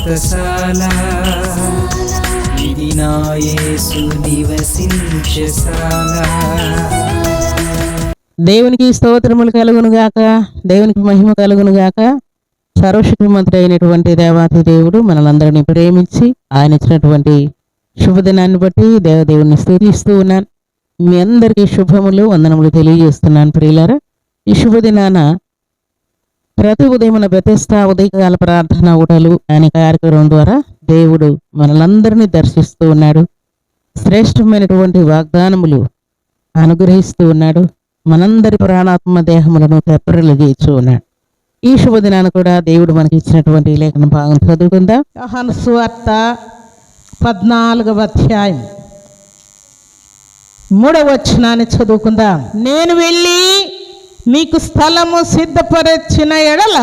వ్రతశాల ఇది నా యేసు నివసించశాల. దేవునికి స్తోత్రములు కలుగును గాక, దేవునికి మహిమ కలుగును గాక. సర్వశక్తిమంతుడు అయినటువంటి దేవాతి దేవుడు మనలందరినీ ప్రేమించి ఆయన ఇచ్చినటువంటి శుభదినాన్ని బట్టి దేవదేవుని స్తుతిస్తూ ఉన్నాను. మీ అందరికీ శుభములు వందనములు తెలియజేస్తున్నాను. ప్రియులారా, ఈ శుభదినాన ప్రతి ఉదయమున బెతెస్దా ఉదయకాల ప్రార్థన ఊటలు అనే కార్యక్రమం ద్వారా దేవుడు మనలందరినీ దర్శిస్తూ ఉన్నాడు. శ్రేష్టమైనటువంటి వాగ్దానములు అనుగ్రహిస్తూ ఉన్నాడు. మనందరి ప్రాణాత్మ దేహములను తెప్పరిల్లు చేస్తూ ఉన్నాడు. ఈ శుభదినాన్ని కూడా దేవుడు మనకి ఇచ్చినటువంటి లేఖన భాగం చదువుకుందాం. యోహాను సువార్త 14వ అధ్యాయం 3వ వచనాన్ని చదువుకుందాం. నేను వెళ్ళి మీకు స్థలము సిద్ధపరచిన ఎడల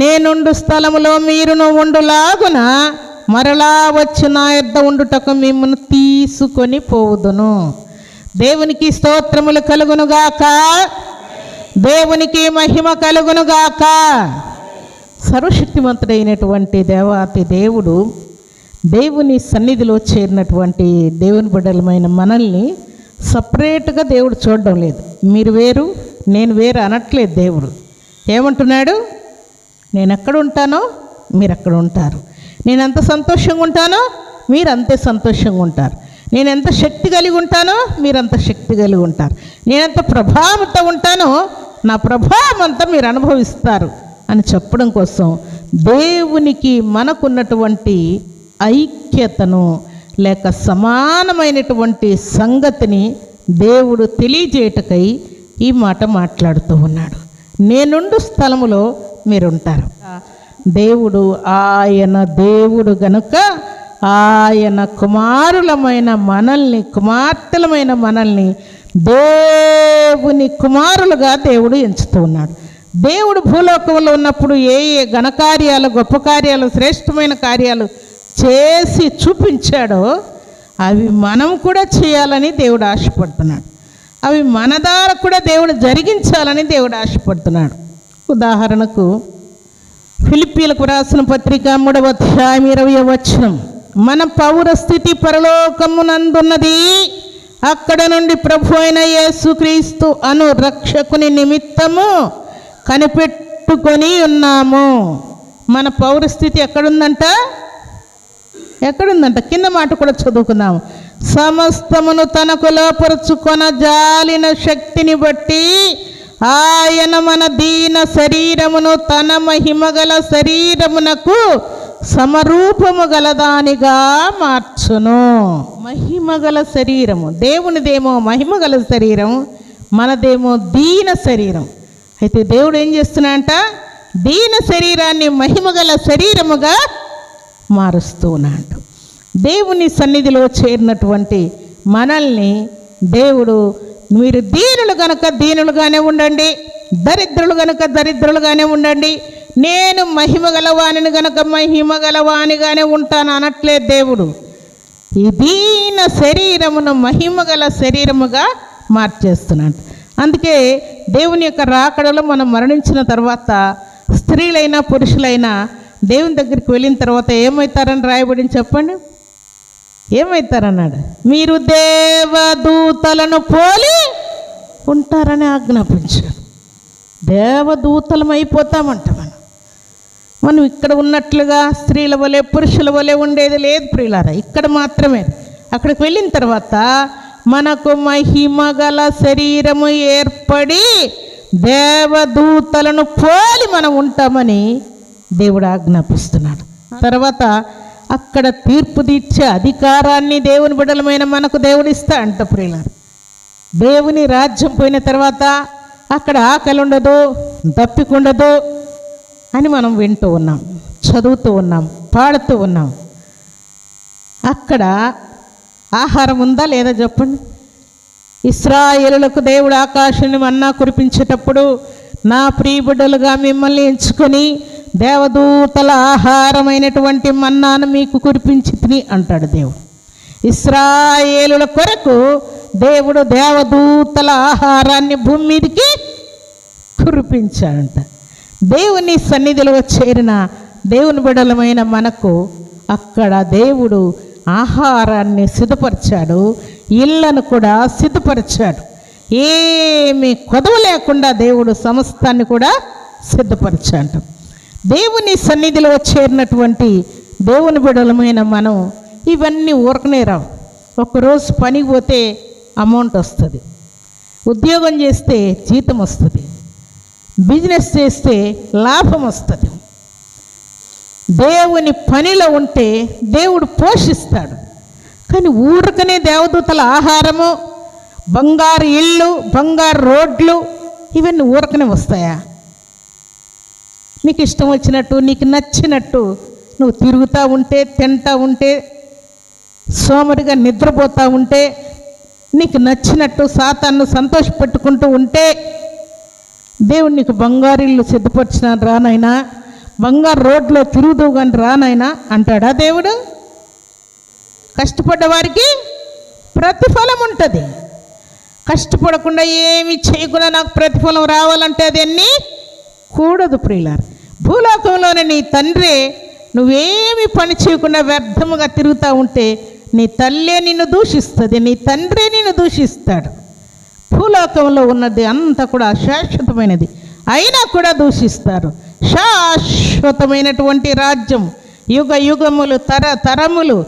నేనుండు స్థలములో మీరును ఉండులాగున మరలా వచ్చి నా యొద్ద ఉండుటకు మిమ్మల్ని తీసుకొని పోవుదును. దేవునికి స్తోత్రములు కలుగునుగాక, దేవునికి మహిమ కలుగునుగాక. సర్వశక్తిమంతుడైనటువంటి దేవాతి దేవుడు దేవుని సన్నిధిలో చేరినటువంటి దేవుని బిడ్డలమైన మనల్ని సపరేట్గా దేవుడు చూడడం లేదు. మీరు వేరు నేను వేరు అనట్లేదు. దేవుడు ఏమంటున్నాడు? నేను ఎక్కడ ఉంటానో మీరు అక్కడ ఉంటారు. నేను ఎంత సంతోషంగా ఉంటానో మీరు అంతే సంతోషంగా ఉంటారు. నేను ఎంత శక్తి కలిగి ఉంటానో మీరు అంత శక్తి కలిగి ఉంటారు. నేనెంత ప్రభావంతో ఉంటానో నా ప్రభావం అంతా మీరు అనుభవిస్తారు అని చెప్పడం కోసం దేవునికి మనకున్నటువంటి ఐక్యతను లేక సమానమైనటువంటి సంగతిని దేవుడు తెలియజేయటకై ఈ మాట మాట్లాడుతూ ఉన్నాడు. నేనుండు స్థలములో మీరుంటారు. దేవుడు ఆయన దేవుడు గనుక ఆయన కుమారులమైన మనల్ని, కుమార్తెలమైన మనల్ని దేవుని కుమారులుగా దేవుడు ఎంచుతూ ఉన్నాడు. దేవుడు భూలోకంలో ఉన్నప్పుడు ఏ ఏ ఘనకార్యాలు, గొప్ప కార్యాలు, శ్రేష్టమైన కార్యాలు చేసి చూపించాడో అవి మనం కూడా చేయాలని దేవుడు ఆశపడుతున్నాడు. అవి మన ద్వారా కూడా దేవుడు జరిగించాలని దేవుడు ఆశపడుతున్నాడు. ఉదాహరణకు ఫిలిప్పీలకు రాసిన పత్రిక 3వ అధ్యాయం 20వ వచనం, మన పౌరస్థితి పరలోకమునందున్నది, అక్కడ నుండి ప్రభు అయిన యేసుక్రీస్తు అను రక్షకుని నిమిత్తము కనిపెట్టుకొని ఉన్నాము. మన పౌరస్థితి ఎక్కడుందంట? కింద మాట కూడా చదువుకుందాము. సమస్తమును తనకు లోపరుచుకొన జాలిన శక్తిని బట్టి ఆయన మన దీన శరీరమును తన మహిమగల శరీరమునకు సమరూపము గలదానిగా మార్చును. మహిమగల శరీరము దేవునిదేమో మహిమగల శరీరం, మనదేమో దీన శరీరం. అయితే దేవుడు ఏం చేస్తున్నాడంట? దీన శరీరాన్ని మహిమగల శరీరముగా మారుస్తూ ఉన్నాడు. దేవుని సన్నిధిలో చేరినటువంటి మనల్ని దేవుడు, మీరు దీనులు గనక దీనులుగానే ఉండండి, దరిద్రులు గనక దరిద్రులుగానే ఉండండి, నేను మహిమగలవాణిని గనక మహిమగలవాణిగానే ఉంటాను అనట్లేదు దేవుడు. ఈ దీన శరీరమును మహిమగల శరీరముగా మార్చేస్తున్నాడు. అందుకే దేవుని యొక్క రాకడలో మనం మరణించిన తర్వాత స్త్రీలైనా పురుషులైనా దేవుని దగ్గరికి వెళ్ళిన తర్వాత ఏమవుతారని రాయబడింది చెప్పండి? ఏమవుతారన్నాడు? మీరు దేవదూతలను పోలి ఉంటారని ఆజ్ఞాపించాడు. దేవదూతలం అయిపోతామంట. మనం ఇక్కడ ఉన్నట్లుగా స్త్రీల వలె పురుషుల వలె ఉండేది లేదు ప్రియులారా, ఇక్కడ మాత్రమే. అక్కడికి వెళ్ళిన తర్వాత మనకు మహిమగల శరీరము ఏర్పడి దేవదూతలను పోలి మనం ఉంటామని దేవుడు ఆజ్ఞాపిస్తున్నాడు. తర్వాత అక్కడ తీర్పు తీర్చే అధికారాన్ని దేవుని బిడ్డలమైన మనకు దేవుడు ఇస్తా అంట ప్రియులారా. దేవుని రాజ్యం పోయిన తర్వాత అక్కడ ఆకలి ఉండదు, దప్పిక ఉండదు అని మనం వింటూ ఉన్నాం, చదువుతూ ఉన్నాం, పాడుతూ ఉన్నాం. అక్కడ ఆహారం ఉందా లేదా చెప్పండి? ఇశ్రాయేలులకు దేవుడు ఆకాశాన్ని మన్నా కురిపించేటప్పుడు నా ప్రియబిడ్డలుగా మిమ్మల్ని ఎంచుకొని దేవదూతల ఆహారమైనటువంటి మన్నాను మీకు కురిపించి తిని అంటాడు దేవుడు. ఇశ్రాయేలుల కొరకు దేవుడు దేవదూతల ఆహారాన్ని భూమి మీదకి కురిపించాడంట. దేవుని సన్నిధిలో చేరిన దేవుని బిడ్డలమైన మనకు అక్కడ దేవుడు ఆహారాన్ని సిద్ధపరిచాడు, ఇళ్లను కూడా సిద్ధపరిచాడు. ఏమీ కొదవ లేకుండా దేవుడు సమస్తాన్ని కూడా సిద్ధపరిచాడు. దేవుని సన్నిధిలో చేరినటువంటి దేవుని బిడ్డలమైన మనం ఇవన్నీ ఊరకనే రావు. ఒకరోజు పనికి పోతే అమౌంట్ వస్తుంది, ఉద్యోగం చేస్తే జీతం వస్తుంది, బిజినెస్ చేస్తే లాభం వస్తుంది. దేవుని పనిలో ఉంటే దేవుడు పోషిస్తాడు. కానీ ఊరకనే దేవదూతల ఆహారము, బంగారు ఇళ్ళు, బంగారు రోడ్లు ఇవన్నీ ఊరకనే వస్తాయా? నీకు ఇష్టం వచ్చినట్టు, నీకు నచ్చినట్టు నువ్వు తిరుగుతూ ఉంటే, తింటూ ఉంటే, సోమరిగా నిద్రపోతూ ఉంటే, నీకు నచ్చినట్టు సాతాను సంతోషపెట్టుకుంటూ ఉంటే, దేవుడు నీకు బంగారు ఇల్లు సిద్ధపరిచిన రానైనా, బంగారు రోడ్లో తిరుగుతూ కానీ రానైనా అంటాడా దేవుడు? కష్టపడ్డ వారికి ప్రతిఫలం ఉంటుంది. కష్టపడకుండా ఏమి చేయకుండా నాకు ప్రతిఫలం రావాలంటే అది అన్నీ కూడదు ప్రియులారా. భూలోకంలోనే నీ తండ్రి నువ్వేమి పని చేయకుండా వ్యర్థముగా తిరుగుతూ ఉంటే నీ తల్లే నిన్ను దూషిస్తుంది, నీ తండ్రే నిన్ను దూషిస్తాడు. భూలోకంలో ఉన్నది అంతా కూడా అశాశ్వతమైనది, అయినా కూడా దూషిస్తారు. శాశ్వతమైనటువంటి రాజ్యం, యుగ యుగములు తరములు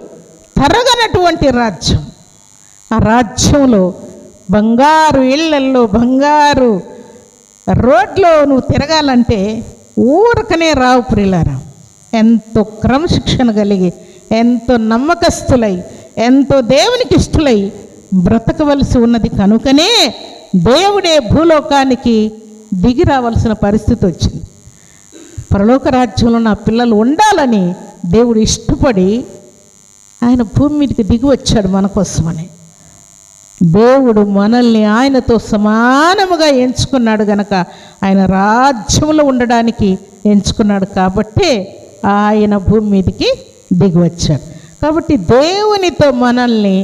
తరగనటువంటి రాజ్యం. ఆ రాజ్యంలో బంగారు ఇళ్లల్లో, బంగారు రోడ్లో నువ్వు తిరగాలంటే ఊరకనే రావు ప్రియులారా. ఎంతో క్రమశిక్షణ కలిగి, ఎంతో నమ్మకస్తులై, ఎంతో దేవునికి ఇష్టలై బ్రతకవలసి ఉన్నది. కనుకనే దేవుడే భూలోకానికి దిగి రావాల్సిన పరిస్థితి వచ్చింది. పరలోక రాజ్యంలో నా పిల్లలు ఉండాలని దేవుడు ఇష్టపడి ఆయన భూమి మీదకి దిగి వచ్చాడు మన కోసమని. దేవుడు మనల్ని ఆయనతో సమానముగా ఎంచుకున్నాడు గనక ఆయన రాజ్యంలో ఉండడానికి ఎంచుకున్నాడు. కాబట్టి ఆయన భూమి మీదకి దిగి వచ్చాడు. కాబట్టి దేవునితో మనల్ని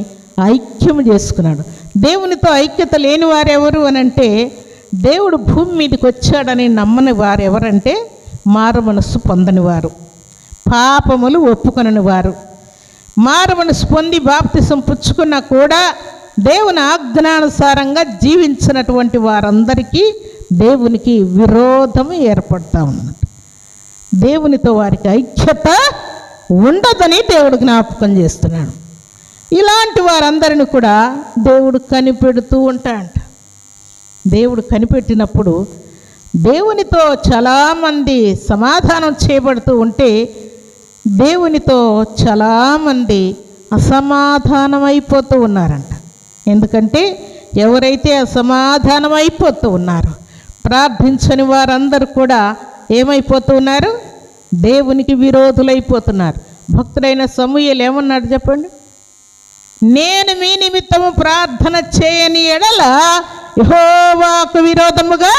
ఐక్యం చేసుకున్నాడు. దేవునితో ఐక్యత లేని వారెవరు అని అంటే, దేవుడు భూమి మీదకి వచ్చాడని నమ్మని వారు ఎవరంటే మారు మనస్సు పొందని వారు, పాపములు ఒప్పుకొనని వారు. మారు మనస్సు పొంది బాప్తిసం పుచ్చుకున్నా కూడా దేవుని ఆజ్ఞానుసారంగా జీవించినటువంటి వారందరికీ దేవునికి విరోధం ఏర్పడతా ఉన్నది. దేవునితో వారికి ఐక్యత ఉండదని దేవుడు జ్ఞాపకం చేస్తున్నాడు. ఇలాంటి వారందరిని కూడా దేవుడు కనిపెడుతూ ఉంటాడంట. దేవుడు కనిపెట్టినప్పుడు దేవునితో చాలామంది సమాధానం చేయబడుతూ ఉంటే, దేవునితో చాలామంది అసమాధానం అయిపోతూ ఉన్నారంట. ఎందుకంటే ఎవరైతే అసమాధానం అయిపోతూ ఉన్నారో, ప్రార్థించని వారందరూ కూడా ఏమైపోతూ ఉన్నారు? దేవునికి విరోధులైపోతున్నారు. భక్తుడైన సమూయేలు ఏమన్నాడు చెప్పండి? నేను మీ నిమిత్తము ప్రార్థన చేయని ఎడల యెహోవాకు విరోధముగా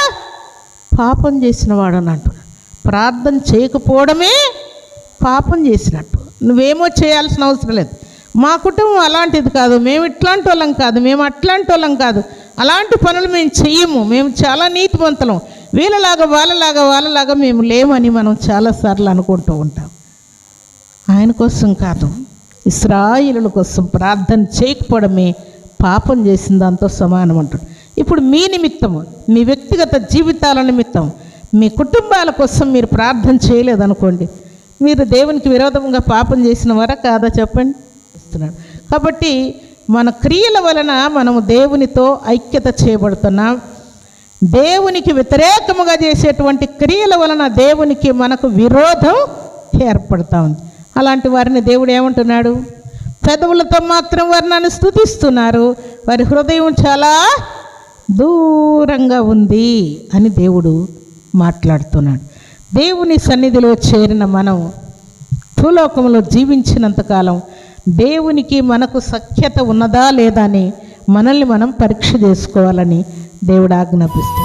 పాపం చేసిన వాడు అని అంటున్నాడు. ప్రార్థన చేయకపోవడమే పాపం చేసినట్టు. నువ్వేమో చేయాల్సిన అవసరం లేదు. మా కుటుంబం అలాంటిది కాదు, మేము ఇట్లాంటి వాళ్ళం కాదు, మేము అట్లాంటి వాళ్ళం కాదు, అలాంటి పనులు మేము చెయ్యము, మేము చాలా నీతివంతులం, వీళ్ళలాగా వాళ్ళలాగా మేము లేమని మనం చాలాసార్లు అనుకుంటూ ఉంటాం. ఆయన కోసం కాదు, ఇశ్రాయేలుల కోసం ప్రార్థన చేయకపోవడమే పాపం చేసిన దాంతో సమానం అంటాడు. ఇప్పుడు మీ నిమిత్తము, మీ వ్యక్తిగత జీవితాల నిమిత్తం, మీ కుటుంబాల కోసం మీరు ప్రార్థన చేయలేదనుకోండి, మీరు దేవునికి విరోధంగా పాపం చేసిన వారా కాదా చెప్పండి? కాబట్టి మన క్రియల వలన మనము దేవునితో ఐక్యత చేయబడుతున్నాం. దేవునికి వ్యతిరేకముగా చేసేటువంటి క్రియల వలన దేవునికి మనకు విరోధం ఏర్పడుతూ ఉంది. అలాంటి వారిని దేవుడు ఏమంటున్నాడు? పెదవులతో మాత్రం వారు నన్ను స్తుతిస్తున్నారు, వారి హృదయం చాలా దూరంగా ఉంది అని దేవుడు మాట్లాడుతున్నాడు. దేవుని సన్నిధిలో చేరిన మనం భూలోకంలో జీవించినంతకాలం దేవునికి మనకు సఖ్యత ఉన్నదా లేదా అని మనల్ని మనం పరీక్ష చేసుకోవాలని దేవుడు ఆజ్ఞాపిస్తున్నాడు.